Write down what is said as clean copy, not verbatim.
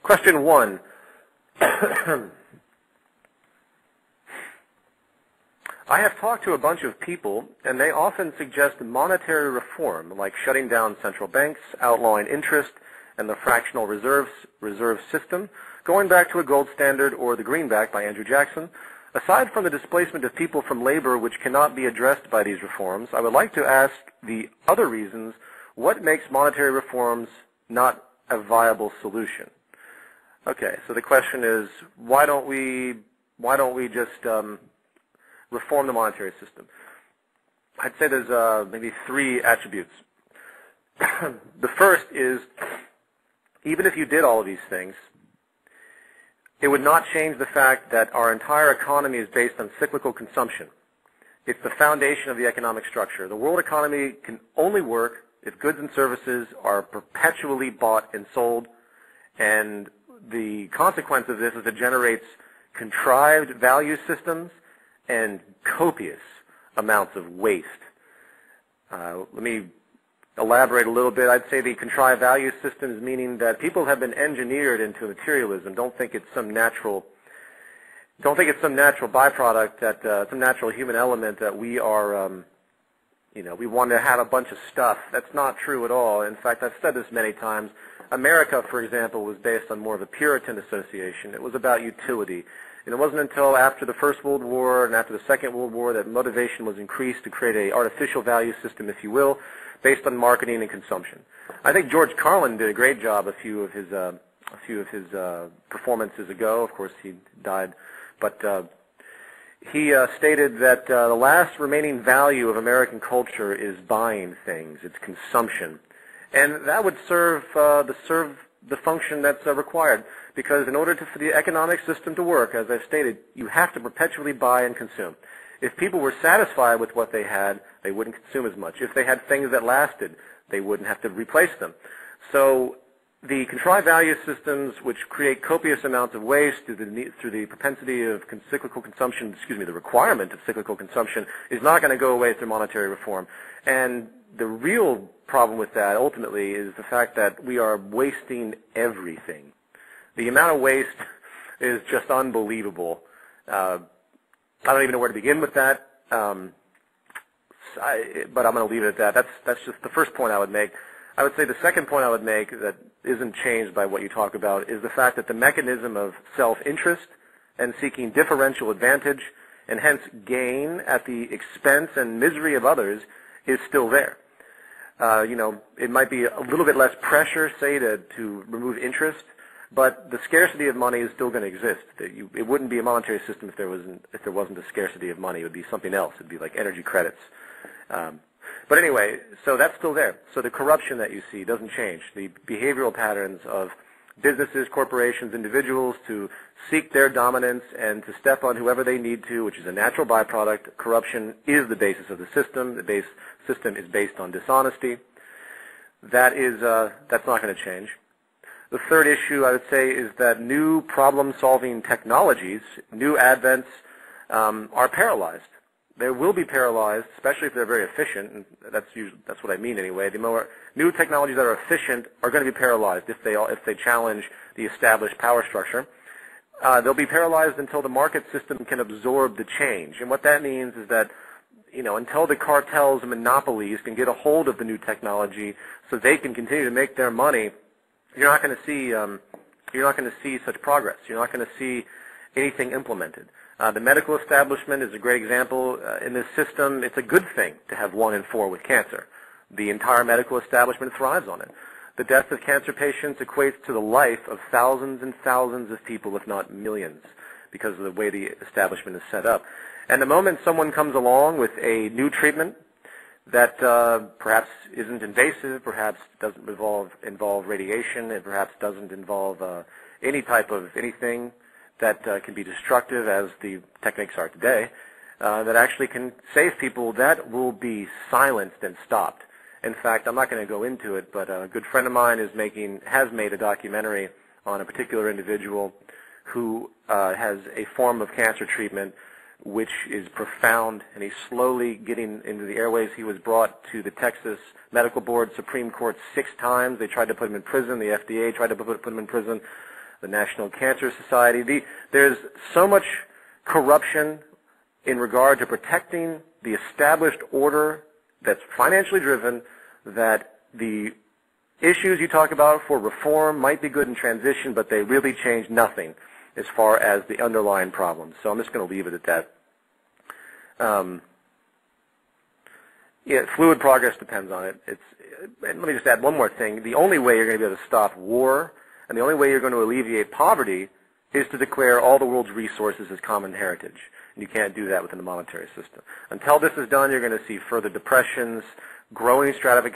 Question 1. I have talked to a bunch of people, and they often suggest monetary reform, like shutting down central banks, outlawing interest, and the fractional reserve system, going back to a gold standard or the greenback by Andrew Jackson. Aside from the displacement of people from labor which cannot be addressed by these reforms, I would like to ask the other reasons what makes monetary reforms not a viable solution. Okay, so the question is, why don't we just reform the monetary system? I'd say there's maybe 3 attributes. The first is, even if you did all of these things, it would not change the fact that our entire economy is based on cyclical consumption. It's the foundation of the economic structure. The world economy can only work if goods and services are perpetually bought and sold, and the consequence of this is it generates contrived value systems and copious amounts of waste. Let me elaborate a little bit. I'd say the contrived value systems, meaning that people have been engineered into materialism. Don't think it's some natural byproduct, that some natural human element that we are, we want to have a bunch of stuff. That's not true at all. In fact, I've said this many times. America, for example, was based on more of a Puritan association. It was about utility. And it wasn't until after the First World War and after the Second World War that motivation was increased to create an artificial value system, if you will, based on marketing and consumption. I think George Carlin did a great job a few of his performances ago. Of course, he died. But he stated that the last remaining value of American culture is buying things. It's consumption. And that would serve the function that's required. Because in order for the economic system to work, as I've stated, you have to perpetually buy and consume. If people were satisfied with what they had, they wouldn't consume as much. If they had things that lasted, they wouldn't have to replace them. So the contrived value systems, which create copious amounts of waste through the propensity of cyclical consumption, the requirement of cyclical consumption, is not going to go away through monetary reform. And the real problem with that, ultimately, is the fact that we are wasting everything. The amount of waste is just unbelievable. I don't even know where to begin with that, but I'm going to leave it at that. That's just the first point I would make. I would say the second point I would make that isn't changed by what you talk about is the fact that the mechanism of self-interest and seeking differential advantage and hence gain at the expense and misery of others is still there. It might be a little bit less pressure, say, to remove interest, but the scarcity of money is still going to exist. It wouldn't be a monetary system if there wasn't a scarcity of money. It would be something else. It would be like energy credits. But anyway, so that's still there. So the corruption that you see doesn't change. The behavioral patterns of businesses, corporations, individuals to seek their dominance and to step on whoever they need to, which is a natural byproduct. Corruption is the basis of the system. The system is based on dishonesty. That's not going to change. The third issue, I would say, is that new problem-solving technologies, new advents, are paralyzed. They will be paralyzed, especially if they're very efficient, and that's what I mean anyway. The more new technologies that are efficient are going to be paralyzed if they challenge the established power structure. They'll be paralyzed until the market system can absorb the change. And what that means is that, until the cartels and monopolies can get a hold of the new technology so they can continue to make their money, you're not going to see such progress. You're not going to see anything implemented. The medical establishment is a great example. In this system, it's a good thing to have 1 in 4 with cancer. The entire medical establishment thrives on it. The death of cancer patients equates to the life of thousands and thousands of people, if not millions, because of the way the establishment is set up. And the moment someone comes along with a new treatment that perhaps isn't invasive, perhaps doesn't involve radiation, and perhaps doesn't involve any type of anything that can be destructive, as the techniques are today, that actually can save people, that will be silenced and stopped. In fact, I'm not going to go into it, but a good friend of mine has made a documentary on a particular individual who has a form of cancer treatment which is profound, and he's slowly getting into the airways. He was brought to the Texas Medical Board Supreme Court 6 times. They tried to put him in prison. The FDA tried to put him in prison. the National Cancer Society. There's so much corruption in regard to protecting the established order that's financially driven that the issues you talk about for reform might be good in transition, but they really change nothing as far as the underlying problems. So I'm just going to leave it at that. Fluid progress depends on it. And let me just add one more thing. The only way you're going to be able to stop war and the only way you're going to alleviate poverty is to declare all the world's resources as common heritage. And you can't do that within the monetary system. Until this is done, you're going to see further depressions, growing stratification